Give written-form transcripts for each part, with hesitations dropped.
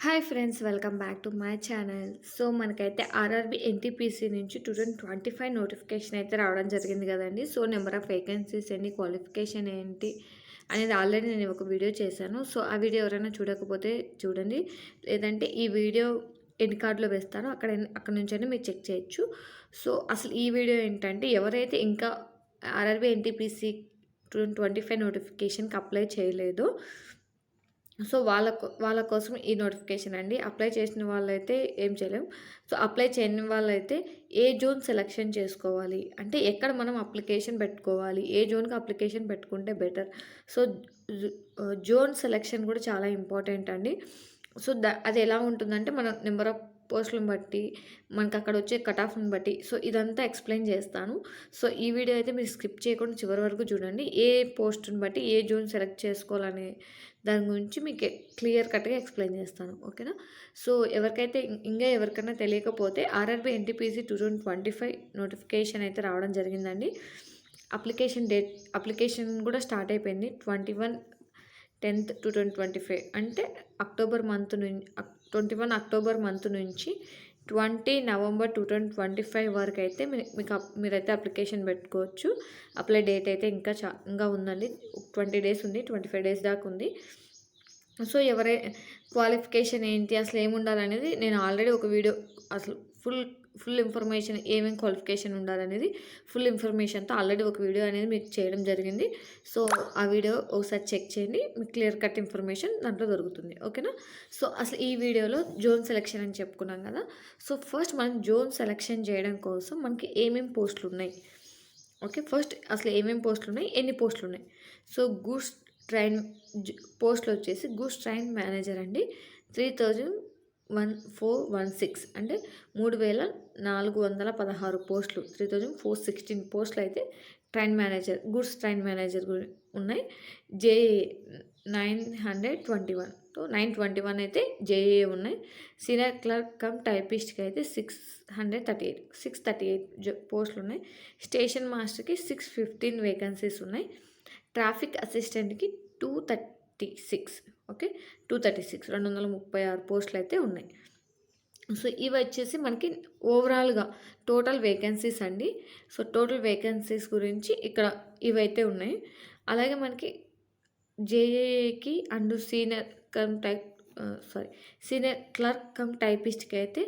Hi friends, welcome back to my channel. So మనకైతే RRB NTPC నుంచి 2025 notification అయితే రావడం జరిగింది కదండి. సో నెంబర్ ఆఫ్ వేకెన్సీస్ ఎన్ని, క్వాలిఫికేషన్ ఏంటి అనేది ఆల్రెడీ నేను ఒక వీడియో చేశాను. సో ఆ వీడియో ఎవరైనా చూడకపోతే చూడండి, లేదంటే ఈ వీడియో ఎండ్ కార్డ్లో వేస్తాను, అక్కడ నుంచైనా మీరు చెక్ చేయొచ్చు. సో అసలు ఈ వీడియో ఏంటంటే, ఎవరైతే ఇంకా ఆర్ఆర్బీ ఎన్టీపీసీ 2025 నోటిఫికేషన్కి అప్లై చేయలేదో, సో వాళ్ళ కోసం ఈ నోటిఫికేషన్ అండి. అప్లై చేసిన వాళ్ళైతే ఏం చేయలేం. సో అప్లై చేయని వాళ్ళైతే ఏ జోన్ సెలెక్షన్ చేసుకోవాలి అంటే, ఎక్కడ మనం అప్లికేషన్ పెట్టుకోవాలి, ఏ జోన్కి అప్లికేషన్ పెట్టుకుంటే బెటర్. సో జోన్ సెలెక్షన్ కూడా చాలా ఇంపార్టెంట్ అండి. సో అది ఎలా ఉంటుందంటే, మన నెంబర్ ఆఫ్ పోస్టులను బట్టి, మనకు అక్కడ వచ్చే కట్ ఆఫ్ని బట్టి, సో ఇదంతా ఎక్స్ప్లెయిన్ చేస్తాను. సో ఈ వీడియో అయితే మీరు స్కిప్ చేయకుండా చివరి వరకు చూడండి. ఏ పోస్టుని బట్టి ఏ జోన్ సెలెక్ట్ చేసుకోవాలనే దాని గురించి మీకు క్లియర్ కట్గా ఎక్స్ప్లెయిన్ చేస్తాను, ఓకేనా. సో ఎవరికైతే ఇంకా ఎవరికైనా తెలియకపోతే, ఆర్ఆర్బీ ఎన్టీపీసీ 2025 నోటిఫికేషన్ అయితే రావడం జరిగిందండి. అప్లికేషన్ కూడా స్టార్ట్ అయిపోయింది 21/10/2025, అంటే అక్టోబర్ మంత్ నుంచి 21 అక్టోబర్ మంత్ నుంచి 20 నవంబర్ 2025 వరకు అయితే మీరైతే అప్లికేషన్ పెట్టుకోవచ్చు. అప్లై డేట్ అయితే ఇంకా ఉందండి, 20 డేస్ ఉంది, 25 డేస్ దాకా ఉంది. సో క్వాలిఫికేషన్ ఏంటి, అసలు ఏముండాలనేది నేను ఆల్రెడీ ఒక వీడియో, అసలు ఫుల్ ఇన్ఫర్మేషన్, ఏమేమి క్వాలిఫికేషన్ ఉండాలనేది ఫుల్ ఇన్ఫర్మేషన్తో ఆల్రెడీ ఒక వీడియో అనేది మీకు చేయడం జరిగింది. సో ఆ వీడియో ఒకసారి చెక్ చేయండి, మీకు క్లియర్ కట్ ఇన్ఫర్మేషన్ దాంట్లో దొరుకుతుంది, ఓకేనా. సో అసలు ఈ వీడియోలో జోన్ సెలెక్షన్ అని చెప్పుకున్నాం కదా. సో ఫస్ట్ మనం జోన్ సెలెక్షన్ చేయడం కోసం మనకి ఏమేమి పోస్టులు ఉన్నాయి, ఓకే. ఫస్ట్ అసలు ఏమేమి పోస్టులు ఉన్నాయి, ఎన్ని పోస్టులు ఉన్నాయి. సో గూడ్స్ ట్రైన్ పోస్టులు వచ్చేసి గూడ్స్ ట్రైన్ మేనేజర్ అండి, 3416, అంటే 3416 పోస్టులు, 3416 పోస్టులు అయితే train manager, goods train manager ఉన్నాయి. జేఏ 921, 921 అయితే జేఏ ఉన్నాయి. సీనియర్ క్లర్క్ కమ్ టైపిస్ట్కి అయితే 638 పోస్టులు ఉన్నాయి. స్టేషన్ మాస్టర్కి 615 వేకెన్సీస్ ఉన్నాయి. ట్రాఫిక్ అసిస్టెంట్కి 236, ఓకే, 236 పోస్టులు అయితే ఉన్నాయి. సో ఇవి వచ్చేసి మనకి ఓవరాల్గా టోటల్ వేకెన్సీస్ అండి. సో టోటల్ వేకెన్సీస్ గురించి ఇక్కడ ఇవైతే ఉన్నాయి. అలాగే మనకి జేఏకి అండ్ సీనియర్ క్లర్క్ కమ్ టైపిస్ట్కి అయితే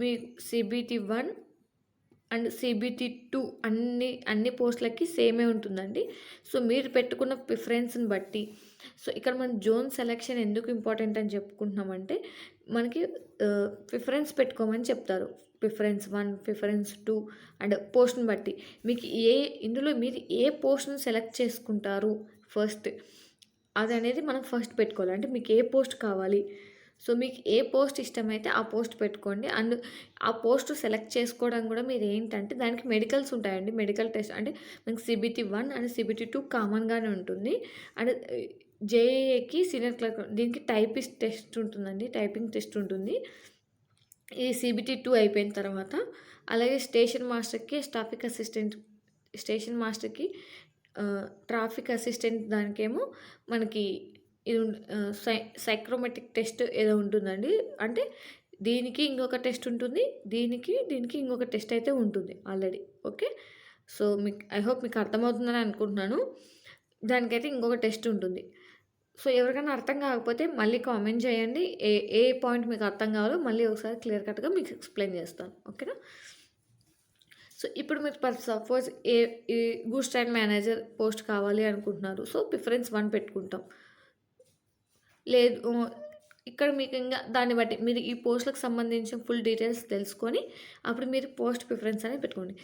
మీ CBT 1 అండ్ CBT 2 అన్ని పోస్టులకి సేమే ఉంటుందండి. సో మీరు పెట్టుకున్న ప్రిఫరెన్స్ని బట్టి, సో ఇక్కడ మన జోన్ సెలెక్షన్ ఎందుకు ఇంపార్టెంట్ అని చెప్పుకుంటున్నామంటే, మనకి ప్రిఫరెన్స్ పెట్టుకోమని చెప్తారు. ప్రిఫరెన్స్ 1, ప్రిఫరెన్స్ 2 అండ్ పోస్ట్ని బట్టి మీకు ఇందులో మీరు ఏ పోస్ట్ని సెలెక్ట్ చేసుకుంటారు ఫస్ట్, అది అనేది మనం ఫస్ట్ పెట్టుకోవాలి. అంటే మీకు ఏ పోస్ట్ కావాలి, సో మీకు ఏ పోస్ట్ ఇష్టమైతే ఆ పోస్ట్ పెట్టుకోండి. అండ్ ఆ పోస్ట్ సెలెక్ట్ చేసుకోవడం కూడా మీరు ఏంటంటే, దానికి మెడికల్స్ ఉంటాయండి, మెడికల్ టెస్ట్. అంటే మనకి CBT 1 అండ్ CBT 2 కామన్గానే ఉంటుంది. అండ్ జేఏకి సీనియర్ క్లర్క్ దీనికి టైపిస్ట్ టెస్ట్ ఉంటుందండి, టైపింగ్ టెస్ట్ ఉంటుంది. ఈ CBT 2 అయిపోయిన తర్వాత, అలాగే స్టేషన్ మాస్టర్కి స్టేషన్ మాస్టర్కి ట్రాఫిక్ అసిస్టెంట్ దానికేమో మనకి ఇది సైక్రోమెట్రిక్ టెస్ట్ ఏదో ఉంటుందండి. అంటే దీనికి ఇంకొక టెస్ట్ ఉంటుంది, దీనికి ఇంకొక టెస్ట్ అయితే ఉంటుంది already, okay. So I hope మీకు అర్థమవుతుందని అనుకుంటున్నాను. దానికైతే ఇంకొక టెస్ట్ ఉంటుంది. సో ఎవరికైనా అర్థం కాకపోతే మళ్ళీ కామెంట్ చేయండి, ఏ పాయింట్ మీకు అర్థం కావాలో మళ్ళీ ఒకసారి క్లియర్ కట్గా మీకు ఎక్స్ప్లెయిన్ చేస్తాను, ఓకేనా. సో ఇప్పుడు మీరు సపోజ్ ఈ గూడ్స్ ట్రైన్ మేనేజర్ పోస్ట్ కావాలి అనుకుంటున్నారు. సో ప్రిఫరెన్స్ 1 పెట్టుకుంటాం. లేదు, ఇక్కడ మీకు ఇంకా దాన్ని బట్టి మీరు ఈ పోస్టులకు సంబంధించిన ఫుల్ డీటెయిల్స్ తెలుసుకొని అప్పుడు మీరు పోస్ట్ ప్రిఫరెన్స్ అనేది పెట్టుకోండి.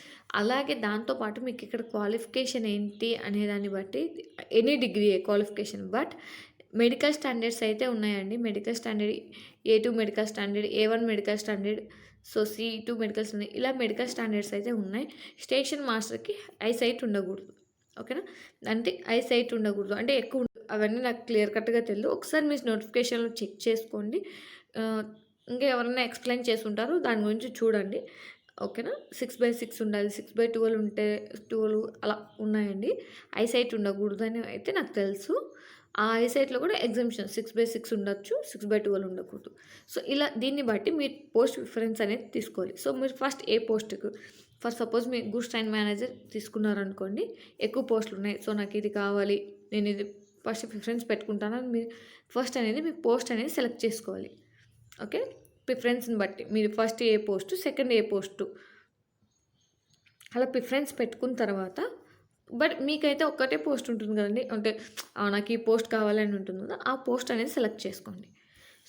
అలాగే దాంతోపాటు మీకు ఇక్కడ క్వాలిఫికేషన్ ఏంటి అనే దాన్ని బట్టి any degree qualification, but medical standards అయితే ఉన్నాయండి. Medical standard A2 medical standard, A1 medical standard, so C2 medical standard, ఇలా మెడికల్ స్టాండర్డ్స్ అయితే ఉన్నాయి. స్టేషన్ మాస్టర్కి ఐసైట్ ఉండకూడదు, ఓకేనా. అంటే ఐసైట్ ఉండకూడదు అంటే ఎక్కువ, అవన్నీ నాకు క్లియర్ కట్గా తెలియదు. ఒకసారి మీ నోటిఫికేషన్లో చెక్ చేసుకోండి. ఇంకా ఎవరైనా ఎక్స్ప్లెయిన్ చేసి ఉంటారు, దాని గురించి చూడండి, ఓకేనా. 6/6 ఉండాలి, 6/12 ఉంటే 12 అలా ఉన్నాయండి. ఐసైట్ ఉండకూడదు అని అయితే నాకు తెలుసు. ఆ ఐసైట్‌లో కూడా ఎగ్జామ్షన్ 6/6 ఉండొచ్చు. 6/12 ఉండకూడదు. సో, ఇలా దీన్ని బట్టి మీరు పోస్ట్ ప్రిఫరెన్స్ అనేది తీసుకోవాలి. సో, మీరు ఫస్ట్ ఏ పోస్ట్‌కు ఫర్ సపోజ్ మీరు గూడ్స్ ట్రైన్ మేనేజర్ తీసుకున్నారనుకోండి. ఎక్కువ పోస్టులున్నాయి. సో, నాకిది కావాలి. నేనిది ఫస్ట్ ప్రిఫరెన్స్ పెట్టుకుంటానని మీరు ఫస్ట్ అనేది మీ పోస్ట్ అనేది సెలెక్ట్ చేసుకోవాలి. ఓకే. ప్రిఫరెన్స్‌ని బట్టి మీరు ఫస్ట్ ఏ పోస్టు, సెకండ్ ఏ పోస్టు అలా ప్రిఫరెన్స్ పెట్టుకున్న తర్వాత బట్ మీకైతే ఒక్కటే పోస్ట్ ఉంటుంది కదండీ. అంటే నాకు ఈ పోస్ట్ కావాలని ఉంటుంది కదా! ఆ పోస్ట్ అనేది సెలెక్ట్ చేసుకోండి.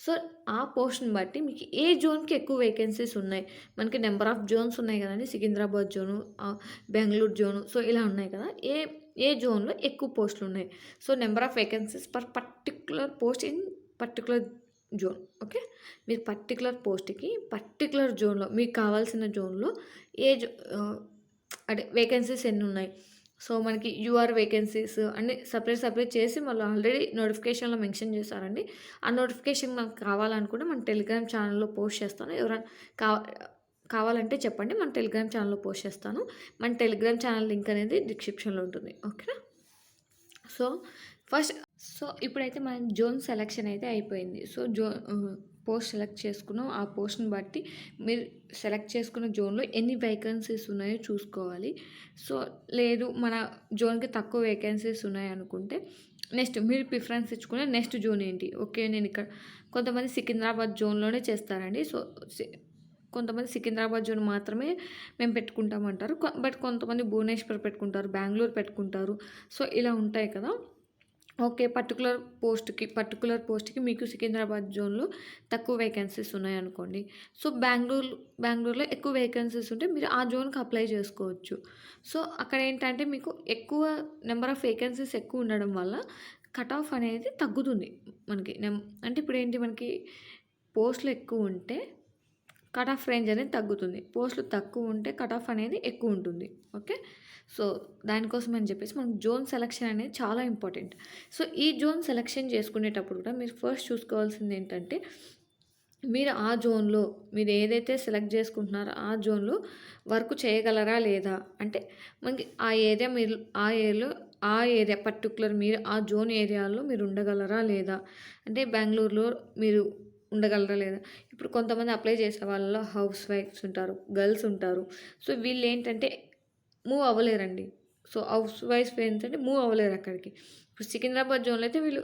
సో, ఆ పోస్ట్‌ని బట్టి మీకు ఏ జోన్‌కి ఎక్కువ వేకెన్సీస్ ఉన్నాయి. మనకి నంబర్ ఆఫ్ జోన్స్ ఉన్నాయి కదండీ. Secunderabad zone, Bengaluru zone. So, ఇలా ఉన్నాయి కదా! ఏ ఏ జోన్‌లో ఎక్కువ పోస్టులున్నాయి. So, number of vacancies per particular post in particular zone. Okay. మీరు పర్టిక్యులర్ పోస్ట్‌కి పర్టిక్యులర్ జోన్‌లో మీకు కావాల్సిన జోన్‌లో ఏ జో అంటే వేకెన్సీస్ ఎన్నున్నాయి. సో, మనకి యూఆర్ వేకెన్సీస్ అన్నీ సెపరేట్ చేసి వాళ్ళు ఆల్రెడీ నోటిఫికేషన్‌లో మెన్షన్ చేశారండి. ఆ నోటిఫికేషన్ మనకు కావాలనుకుంటే మన టెలిగ్రామ్ ఛానల్‌లో పోస్ట్ చేస్తాను. ఎవరైనా కావ కావాలంటే చెప్పండి. మన టెలిగ్రామ్ ఛానల్‌లో పోస్ట్ చేస్తాను. మన టెలిగ్రామ్ ఛానల్ లింక్ అనేది డిస్క్రిప్షన్‌లో ఉంటుంది. ఓకేనా? సో, ఫస్ట్ ఇప్పుడైతే మన జోన్ సెలక్షన్ అయితే అయిపోయింది. సో, పోస్ట్ సెలెక్ట్ చేసుకున్నాం. ఆ పోస్ట్‌ని బట్టి మీరు సెలెక్ట్ చేసుకున్న జోన్‌లో ఎన్ని వేకెన్సీస్ ఉన్నాయో చూసుకోవాలి. సో, లేదు మన జోన్‌కి తక్కువ వేకెన్సీస్ ఉన్నాయనుకుంటే నెక్స్ట్ మీరు ప్రిఫరెన్స్ ఇచ్చుకునే నెక్స్ట్ జోన్ ఏంటి? ఓకే. నేను ఇక్కడ కొంతమంది సికింద్రాబాద్ జోన్‌లోనే చేస్తారండి. సో, కొంతమంది సికింద్రాబాద్ జోన్ మాత్రమే మేము పెట్టుకుంటామంటారు. బట్ కొంతమంది భువనేశ్వర్ పెట్టుకుంటారు, బెంగుళూరు పెట్టుకుంటారు. సో, ఇలా ఉంటాయి కదా! ఓకే. పర్టిక్యులర్ పోస్ట్‌కి మీకు సికింద్రాబాద్ జోన్‌లో తక్కువ వేకెన్సీస్ ఉన్నాయనుకోండి. సో, బెంగుళూరులో ఎక్కువ వేకెన్సీస్ ఉంటే మీరు ఆ జోన్‌కి అప్లై చేసుకోవచ్చు. సో, అక్కడేంటంటే మీకు ఎక్కువ నంబర్ ఆఫ్ వేకెన్సీస్ ఎక్కువ ఉండడం వల్ల కట్ ఆఫ్ అనేది తగ్గుతుంది మనకి. అంటే ఇప్పుడేంటి మనకి పోస్టులు ఎక్కువుంటే కట్ ఆఫ్ రేంజ్ అనేది తగ్గుతుంది. పోస్టులు తక్కువ ఉంటే కట్ ఆఫ్ అనేది ఎక్కువ ఉంటుంది. ఓకే. సో, దానికోసం అని చెప్పేసి మనకు జోన్ సెలక్షన్ అనేది చాలా ఇంపార్టెంట్. సో, ఈ జోన్ సెలక్షన్ చేసుకునేటప్పుడు కూడా మీరు ఫస్ట్ చూసుకోవాల్సింది ఏంటంటే, మీరు ఆ జోన్‌లో మీరు ఏదైతే సెలెక్ట్ చేసుకుంటున్నారో ఆ జోన్‌లో వర్క్ చేయగలరా లేదా? అంటే మనకి ఆ ఏరియా పర్టిక్యులర్ మీరు ఆ జోన్ ఏరియాలో మీరు ఉండగలరా లేదా? అంటే బెంగుళూరులో మీరు ఉండగలరా లేదా? ఇప్పుడు కొంతమంది అప్లై చేసే వాళ్ళలో హౌస్ వైఫ్స్ ఉంటారు, గర్ల్స్ ఉంటారు. సో, వీళ్ళేంటంటే మూవ్ అవ్వలేరండి. సో, హౌస్ వైఫ్స్ ఏంటంటే మూవ్ అవ్వలేరు అక్కడికి. ఇప్పుడు సికింద్రాబాద్ జోన్‌లో అయితే వీళ్ళు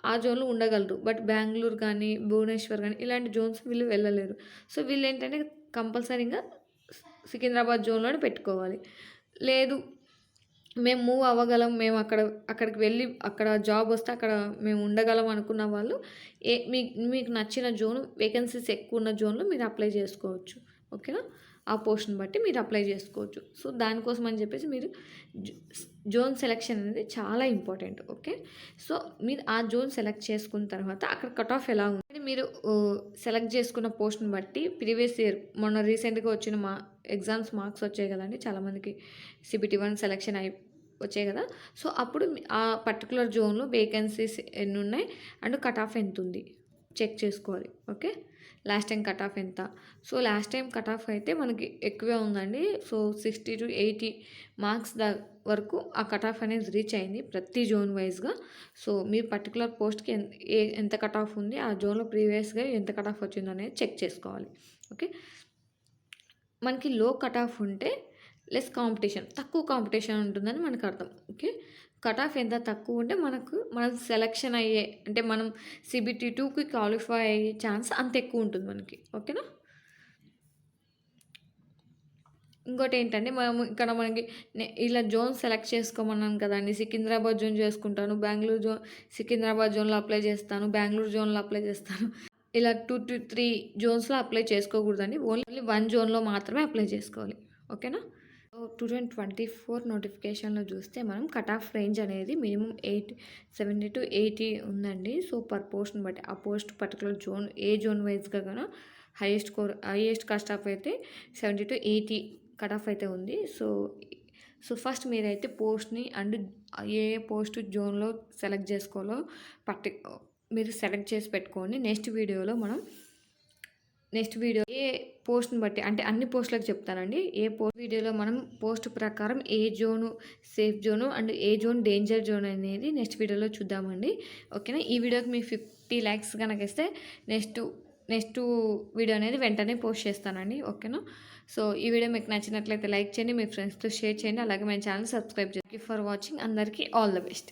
ఆ జోన్‌లో ఉండగలరు. బట్ బెంగుళూరు గానీ, భువనేశ్వర్ గానీ ఇలాంటి జోన్స్ వీళ్ళు వెళ్ళలేరు. సో, వీళ్ళేంటంటే కంపల్సరీగా సికింద్రాబాద్ జోన్‌లోనే పెట్టుకోవాలి. లేదు మేము మూవ్ అవ్వగలం. మేము అక్కడికి వెళ్ళి అక్కడ జాబ్ వస్తే అక్కడ మేము ఉండగలం అనుకున్న వాళ్ళు మీకు నచ్చిన జోన్ వేకెన్సీస్ ఎక్కువ ఉన్న జోన్‌లో మీరు అప్లై చేసుకోవచ్చు. ఓకేనా? ఆ పోస్ట్‌ని బట్టి మీరు అప్లై చేసుకోవచ్చు. సో, దానికోసం అని చెప్పేసి మీరు జో జోన్ సెలక్షన్ అనేది చాలా ఇంపార్టెంట్. ఓకే. సో, మీరు ఆ జోన్ సెలెక్ట్ చేసుకున్న తర్వాత అక్కడ కట్ ఆఫ్ ఎలా ఉంది మీరు సెలెక్ట్ చేసుకున్న పోస్ట్‌ని బట్టి ప్రీవియస్ ఇయర్ మొన్న రీసెంట్‌గా వచ్చిన ఎగ్జామ్స్ మార్క్స్ వచ్చాయి కదండీ! చాలామందికి CBT 1 సెలక్షన్ వచ్చాయి కదా! సో, అప్పుడు ఆ పర్టిక్యులర్ జోన్‌లో వేకెన్సీస్ ఎన్నున్నాయి అండ్ కట్ ఆఫ్ ఎంతుంది చెక్ చేసుకోవాలి. Okay. Last time cut off ఎంత? So, last time cut off అయితే మనకి ఎక్కువే ఉందండి. సో, 60-80 మార్క్స్ వరకు ఆ కట్ ఆఫ్ అనేది రీచ్ అయింది ప్రతి జోన్ వైస్‌గా. సో, మీరు పర్టిక్యులర్ పోస్ట్‌కి ఎంత కట్ ఆఫ్ ఉంది, ఆ జోన్‌లో ప్రీవియస్‌గా ఎంత కట్ ఆఫ్ వచ్చిందనేది చెక్ చేసుకోవాలి. ఓకే. మనకి లో కట్ ఆఫ్ ఉంటే లెస్ కాంపిటీషన్, తక్కువ కాంపిటీషన్ ఉంటుందని మనకు అర్థం. ఓకే. కట్ ఆఫ్ ఎంత తక్కువ ఉంటే మనం సెలక్షన్ అయ్యే అంటే మనం CBT 2కి క్వాలిఫై అయ్యే ఛాన్స్ అంత ఎక్కువ ఉంటుంది మనకి. ఓకేనా? ఇంకోటేంటంటే మనము ఇక్కడ మనకి ఇలా జోన్ సెలెక్ట్ చేసుకోమన్నాను కదండీ! సికింద్రాబాద్ జోన్ చేసుకుంటాను. సికింద్రాబాద్ జోన్‌లో అప్లై చేస్తాను. బెంగుళూరు జోన్‌లో అప్లై చేస్తాను. ఇలా 2-3 జోన్స్‌లో అప్లై చేసుకోకూడదండి. ఓన్లీ 1 జోన్‌లో మాత్రమే అప్లై చేసుకోవాలి. ఓకేనా? 2024 నోటిఫికేషన్‌లో చూస్తే మనం కట్ ఆఫ్ రేంజ్ అనేది మినిమమ్ 70-80 ఉందండి. సో, పర్ పోస్ట్‌ని బట్టి ఆ పోస్ట్ పర్టిక్యులర్ జోన్ ఏ జోన్ వైస్‌గా గాన హైయెస్ట్ కట్ ఆఫ్ అయితే 70-80 కట్ ఆఫ్ అయితే ఉంది. సో, ఫస్ట్ మీరైతే పోస్ట్‌ని అండ్ ఏ పోస్ట్ జోన్‌లో సెలెక్ట్ చేసుకోవాలో మీరు సెలెక్ట్ చేసి పెట్టుకోండి. నెక్స్ట్ వీడియోలో మనం నెక్స్ట్ వీడియో ఏ పోస్ట్ని బట్టి అంటే అన్ని పోస్టులకు చెప్తానండి. ఏ వీడియోలో మనం పోస్ట్ ప్రకారం ఏ జోను సేఫ్ జోను అండ్ ఏ జోన్ డేంజర్ జోన్ అనేది నెక్స్ట్ వీడియోలో చూద్దామండి. ఓకేనా. ఈ వీడియోకి మీ 50 లైక్స్ కనుక ఇస్తే నెక్స్ట్ వీడియో అనేది వెంటనే పోస్ట్ చేస్తానండి. ఓకేనా. సో ఈ వీడియో మీకు నచ్చినట్లయితే లైక్ చేయండి, మీ ఫ్రెండ్స్తో షేర్ చేయండి, అలాగే మన ఛానల్ సబ్స్క్రైబ్ చేయండి. Thank you for watching. అందరికీ ఆల్ ద బెస్ట్.